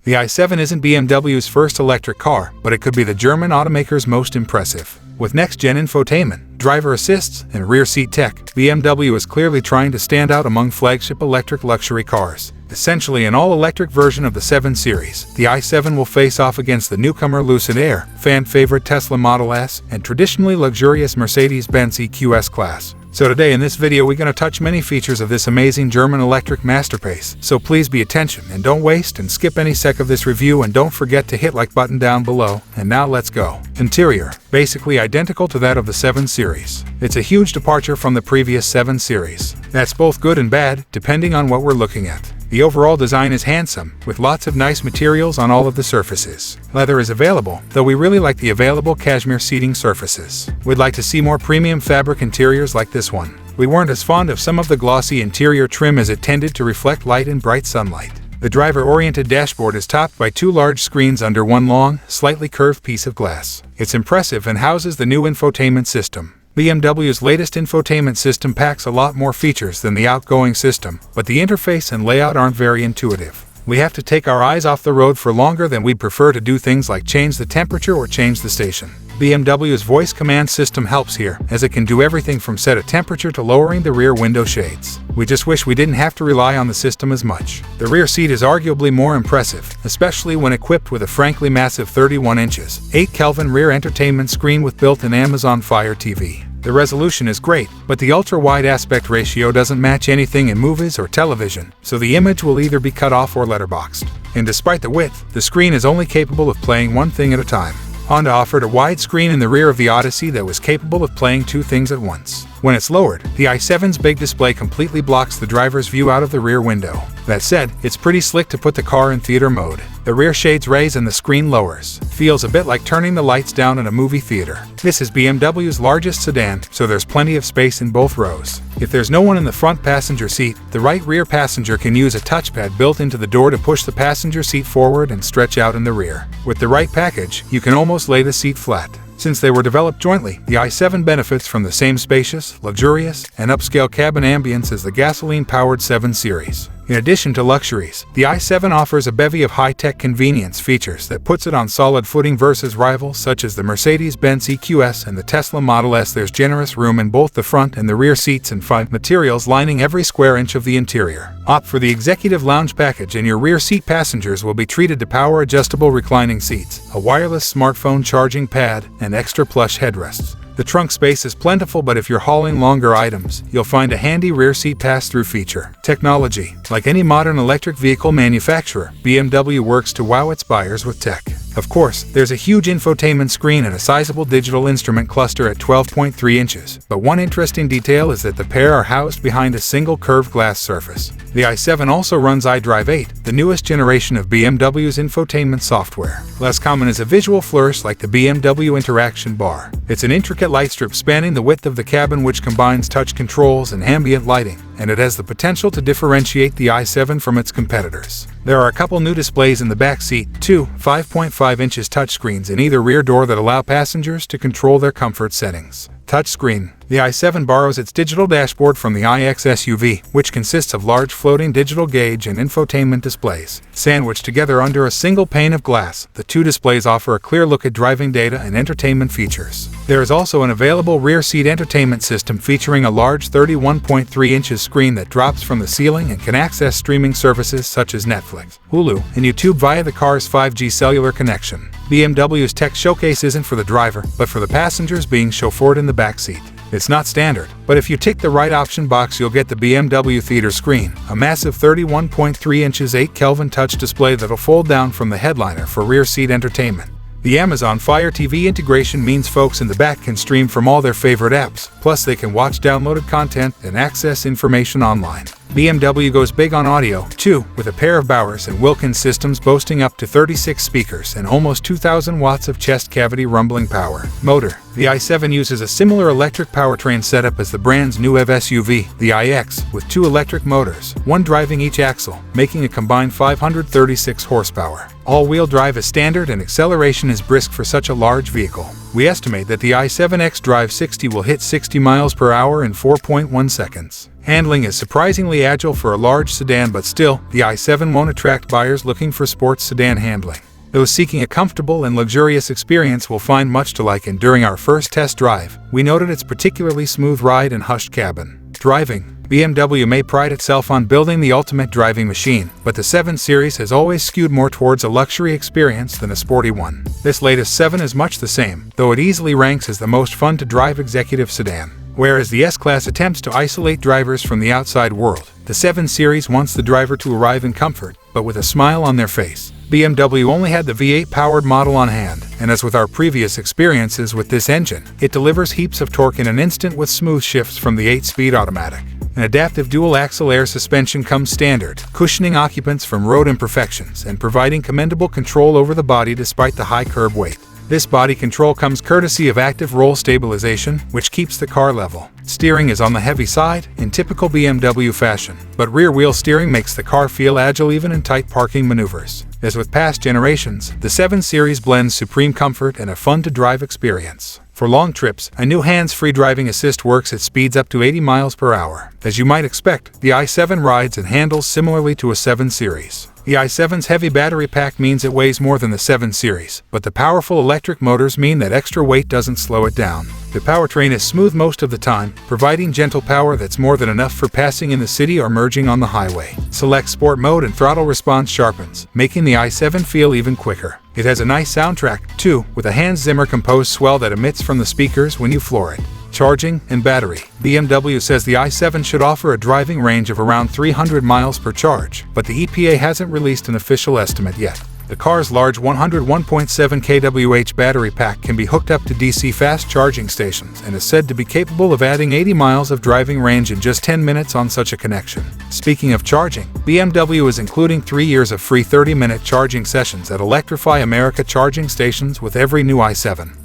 The i7 isn't BMW's first electric car, but it could be the German automaker's most impressive. With next-gen infotainment, driver assists, and rear seat tech, BMW is clearly trying to stand out among flagship electric luxury cars. Essentially an all-electric version of the 7 Series, the i7 will face off against the newcomer Lucid Air, fan-favorite Tesla Model S, and traditionally luxurious Mercedes-Benz EQS class. So today in this video we're going to touch many features of this amazing German electric masterpiece, so please be attention and don't waste and skip any sec of this review, and don't forget to hit like button down below. And now let's go. Interior, basically identical to that of the 7 Series. It's a huge departure from the previous 7 Series. That's both good and bad, depending on what we're looking at. The overall design is handsome, with lots of nice materials on all of the surfaces. Leather is available, though we really like the available cashmere seating surfaces. We'd like to see more premium fabric interiors like this one. We weren't as fond of some of the glossy interior trim as it tended to reflect light and bright sunlight. The driver-oriented dashboard is topped by 2 large screens under one long, slightly curved piece of glass. It's impressive and houses the new infotainment system. BMW's latest infotainment system packs a lot more features than the outgoing system, but the interface and layout aren't very intuitive. We have to take our eyes off the road for longer than we'd prefer to do things like change the temperature or change the station. BMW's voice command system helps here, as it can do everything from set a temperature to lowering the rear window shades. We just wish we didn't have to rely on the system as much. The rear seat is arguably more impressive, especially when equipped with a frankly massive 31 inches, 8 Kelvin rear entertainment screen with built-in Amazon Fire TV. The resolution is great, but the ultra-wide aspect ratio doesn't match anything in movies or television, so the image will either be cut off or letterboxed. And despite the width, the screen is only capable of playing one thing at a time. Honda offered a wide screen in the rear of the Odyssey that was capable of playing 2 things at once. When it's lowered, the i7's big display completely blocks the driver's view out of the rear window. That said, it's pretty slick to put the car in theater mode. The rear shades raise and the screen lowers. Feels a bit like turning the lights down in a movie theater. This is BMW's largest sedan, so there's plenty of space in both rows. If there's no one in the front passenger seat, the right rear passenger can use a touchpad built into the door to push the passenger seat forward and stretch out in the rear. With the right package, you can almost lay the seat flat. Since they were developed jointly, the i7 benefits from the same spacious, luxurious, and upscale cabin ambience as the gasoline-powered 7 Series. In addition to luxuries, the i7 offers a bevy of high-tech convenience features that puts it on solid footing versus rivals such as the Mercedes-Benz EQS and the Tesla Model S. There's generous room in both the front and the rear seats and fine materials lining every square inch of the interior. Opt for the Executive Lounge package and your rear seat passengers will be treated to power-adjustable reclining seats, a wireless smartphone charging pad, and extra plush headrests. The trunk space is plentiful, but if you're hauling longer items, you'll find a handy rear seat pass-through feature. Technology. Like any modern electric vehicle manufacturer, BMW works to wow its buyers with tech. Of course, there's a huge infotainment screen and a sizable digital instrument cluster at 12.3 inches, but one interesting detail is that the pair are housed behind a single curved glass surface. The i7 also runs iDrive 8, the newest generation of BMW's infotainment software. Less common is a visual flourish like the BMW interaction bar. It's an intricate light strip spanning the width of the cabin which combines touch controls and ambient lighting, and it has the potential to differentiate the i7 from its competitors. There are a couple new displays in the back seat, 2 5.5 inches touchscreens in either rear door that allow passengers to control their comfort settings. Touchscreen. The i7 borrows its digital dashboard from the iX SUV, which consists of large floating digital gauge and infotainment displays. Sandwiched together under a single pane of glass, the 2 displays offer a clear look at driving data and entertainment features. There is also an available rear seat entertainment system featuring a large 31.3 inches screen that drops from the ceiling and can access streaming services such as Netflix, Hulu, and YouTube via the car's 5G cellular connection. BMW's tech showcase isn't for the driver, but for the passengers being chauffeured in the back seat. It's not standard, but if you tick the right option box you'll get the BMW Theater screen, a massive 31.3 inches 8 Kelvin touch display that'll fold down from the headliner for rear seat entertainment. The Amazon Fire TV integration means folks in the back can stream from all their favorite apps, plus they can watch downloaded content and access information online. BMW goes big on audio, too, with a pair of Bowers and Wilkins systems boasting up to 36 speakers and almost 2,000 watts of chest cavity rumbling power. Motor. The i7 uses a similar electric powertrain setup as the brand's new EV SUV, the iX, with 2 electric motors, one driving each axle, making a combined 536 horsepower. All-wheel drive is standard and acceleration is brisk for such a large vehicle. We estimate that the i7 xDrive 60 will hit 60 miles per hour in 4.1 seconds. Handling is surprisingly agile for a large sedan, but still, the i7 won't attract buyers looking for sports sedan handling. Those seeking a comfortable and luxurious experience will find much to like, and during our first test drive, we noted its particularly smooth ride and hushed cabin. Driving. BMW may pride itself on building the ultimate driving machine, but the 7 Series has always skewed more towards a luxury experience than a sporty one. This latest 7 is much the same, though it easily ranks as the most fun to drive executive sedan. Whereas the S-Class attempts to isolate drivers from the outside world, the 7 Series wants the driver to arrive in comfort, but with a smile on their face. BMW only had the V8-powered model on hand, and as with our previous experiences with this engine, it delivers heaps of torque in an instant with smooth shifts from the 8-speed automatic. An adaptive dual-axle air suspension comes standard, cushioning occupants from road imperfections and providing commendable control over the body despite the high curb weight. This body control comes courtesy of active roll stabilization, which keeps the car level. Steering is on the heavy side, in typical BMW fashion, but rear-wheel steering makes the car feel agile even in tight parking maneuvers. As with past generations, the 7 Series blends supreme comfort and a fun-to-drive experience. For long trips, a new hands-free driving assist works at speeds up to 80 miles per hour. As you might expect, the i7 rides and handles similarly to a 7 Series. The i7's heavy battery pack means it weighs more than the 7 Series, but the powerful electric motors mean that extra weight doesn't slow it down. The powertrain is smooth most of the time, providing gentle power that's more than enough for passing in the city or merging on the highway. Select Sport mode and throttle response sharpens, making the i7 feel even quicker. It has a nice soundtrack, too, with a Hans Zimmer composed swell that emits from the speakers when you floor it. Charging and battery. BMW says the i7 should offer a driving range of around 300 miles per charge, but the EPA hasn't released an official estimate yet. The car's large 101.7 kWh battery pack can be hooked up to DC fast charging stations and is said to be capable of adding 80 miles of driving range in just 10 minutes on such a connection. Speaking of charging, BMW is including 3 years of free 30-minute charging sessions at Electrify America charging stations with every new i7.